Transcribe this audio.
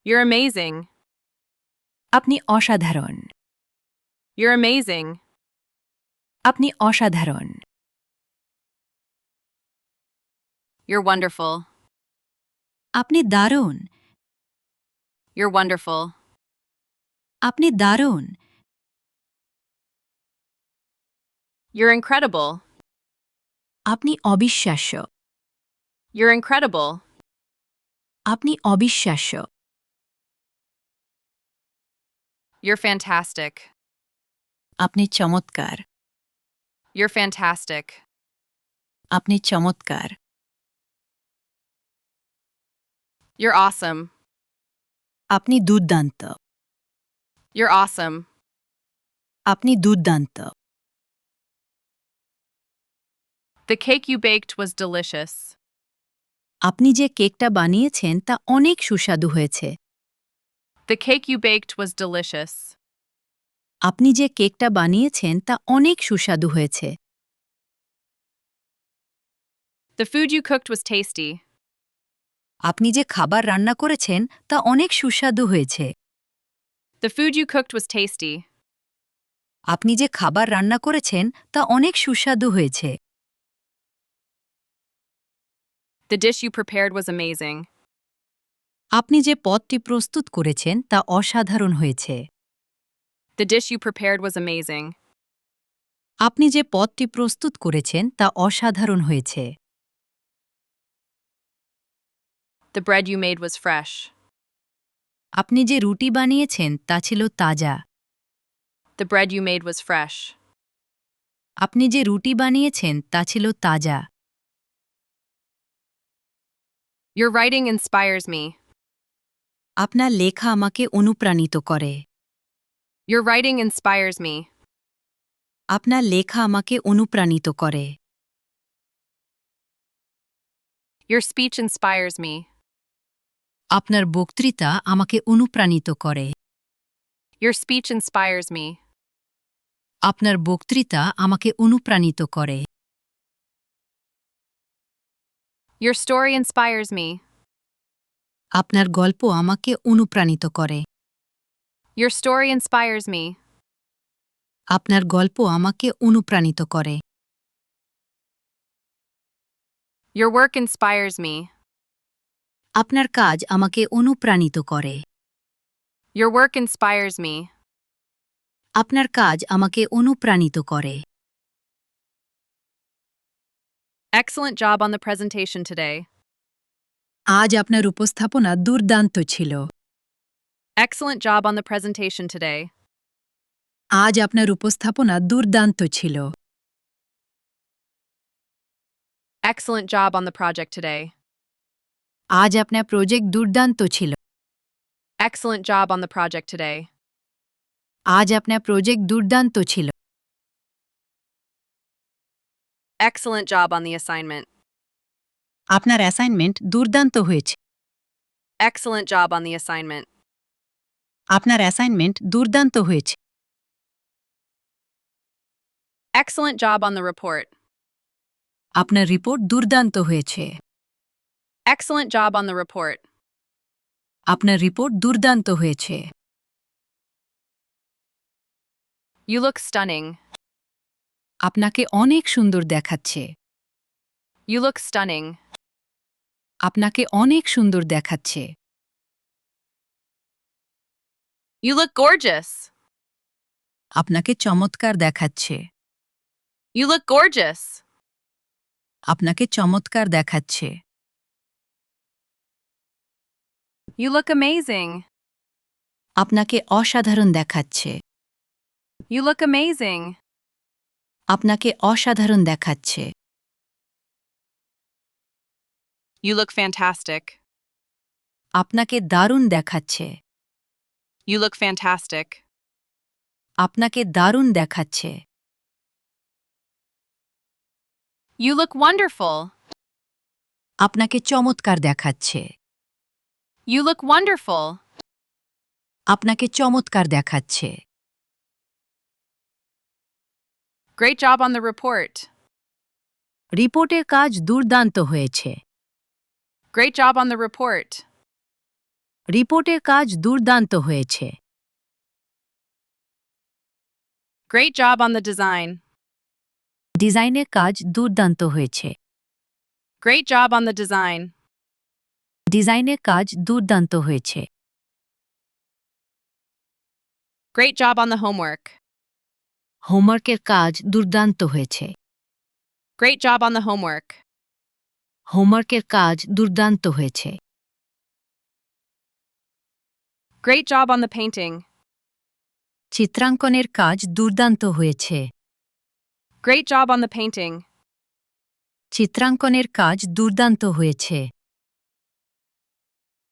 You're amazing. আপনি অসাধারণ। You're amazing. আপনি অসাধারণ। You're wonderful. আপনি দারুণ। You're wonderful. আপনি দারুণ। You're incredible. আপনি অবিশ্বাস্য। You're incredible. আপনি অবিশ্বাস্য। You're fantastic. আপনি চমৎকার। You're fantastic. আপনি চমৎকার। You're awesome. আপনি দুর্দান্ত। You're awesome. আপনি দুর্দান্ত। The cake you baked was delicious. আপনি যে কেকটা বানিয়েছেন তা অনেক সুস্বাদু হয়েছে। The cake you baked was delicious. আপনি যে কেকটা বানিয়েছেন তা অনেক সুস্বাদু হয়েছে। The food you cooked was tasty. আপনি যে খাবার রান্না করেছেন তা অনেক সুস্বাদু হয়েছে। The food you cooked was tasty. আপনি যে খাবার রান্না করেছেন তা অনেক সুস্বাদু হয়েছে। The dish you prepared was amazing. আপনি যে পদটি প্রস্তুত করেছেন তা অসাধারণ হয়েছে। The dish you prepared was amazing. আপনি যে পদটি প্রস্তুত করেছেন তা অসাধারণ হয়েছে। The bread you made was fresh. আপনি যে রুটি বানিয়েছেন তা ছিল তাজা। The bread you made was fresh. আপনি যে রুটি বানিয়েছেন তা ছিল তাজা। Your writing inspires me. আপনার লেখা আমাকে অনুপ্রাণিত করে। Your writing inspires me. আপনার লেখা আমাকে অনুপ্রাণিত করে। Your speech inspires me. আপনার বক্তৃতা আমাকে অনুপ্রাণিত করে। Your speech inspires me. আপনার বক্তৃতা আমাকে অনুপ্রাণিত করে। Your story inspires me. আপনার গল্প আমাকে অনুপ্রাণিত করে। Your story inspires me. আপনার গল্প আমাকে অনুপ্রাণিত করে। Your work inspires me. আপনার কাজ আমাকে অনুপ্রাণিত করে। Your work inspires me. আপনার কাজ আমাকে অনুপ্রাণিত করে। Excellent job on the presentation today. আজ আপনার উপস্থাপনা দুর্দান্ত ছিল। Excellent job on the presentation today. আজ আপনার উপস্থাপনা দুর্দান্ত ছিল। Excellent job on the project today. আজ আপনার প্রজেক্ট দুর্দান্ত ছিল। Excellent job on the project today. আজ আপনার প্রজেক্ট দুর্দান্ত ছিল। Excellent job on the assignment. আপনার অ্যাসাইনমেন্ট দুর্দান্ত হয়েছে। Excellent job on the assignment. আপনার অ্যাসাইনমেন্ট দুর্দান্ত হয়েছে। Excellent job on the report. আপনার রিপোর্ট দুর্দান্ত হয়েছে। Excellent job on the report. আপনার রিপোর্ট দুর্দান্ত হয়েছে। You look stunning. আপনাকে অনেক সুন্দর দেখাচ্ছে। You look stunning. আপনাকে অনেক সুন্দর দেখাচ্ছে। You look gorgeous. আপনাকে চমৎকার দেখাচ্ছে। You look gorgeous. আপনাকে চমৎকার দেখাচ্ছে। You look amazing. আপনাকে অসাধারণ দেখাচ্ছে। You look amazing. আপনাকে অসাধারণ দেখাচ্ছে। You look fantastic. আপনাকে দারুণ দেখাচ্ছে। You look fantastic. আপনাকে দারুণ দেখাচ্ছে। You look wonderful. আপনাকে চমৎকার দেখাচ্ছে। You look wonderful. আপনাকে চমৎকার দেখাচ্ছে। Great job on the report. রিপোর্টের কাজ দুর্দান্ত হয়েছে। Great job on the report. রিপোর্টের কাজ দুর্দান্ত হয়েছে। Great job on the design. ডিজাইনের কাজ দুর্দান্ত হয়েছে। Great job on the design. ডিজাইনের কাজ দুর্দান্ত হয়েছে। Great job on the homework. হোমওয়ার্কের কাজ দুর্দান্ত হয়েছে। Great job on the homework. হোমওয়ার্কের কাজ দুর্দান্ত হয়েছে। Great job on the painting. চিত্রাঙ্কনের কাজ দুর্দান্ত হয়েছে। Great job on the painting. চিত্রাঙ্কনের কাজ দুর্দান্ত হয়েছে।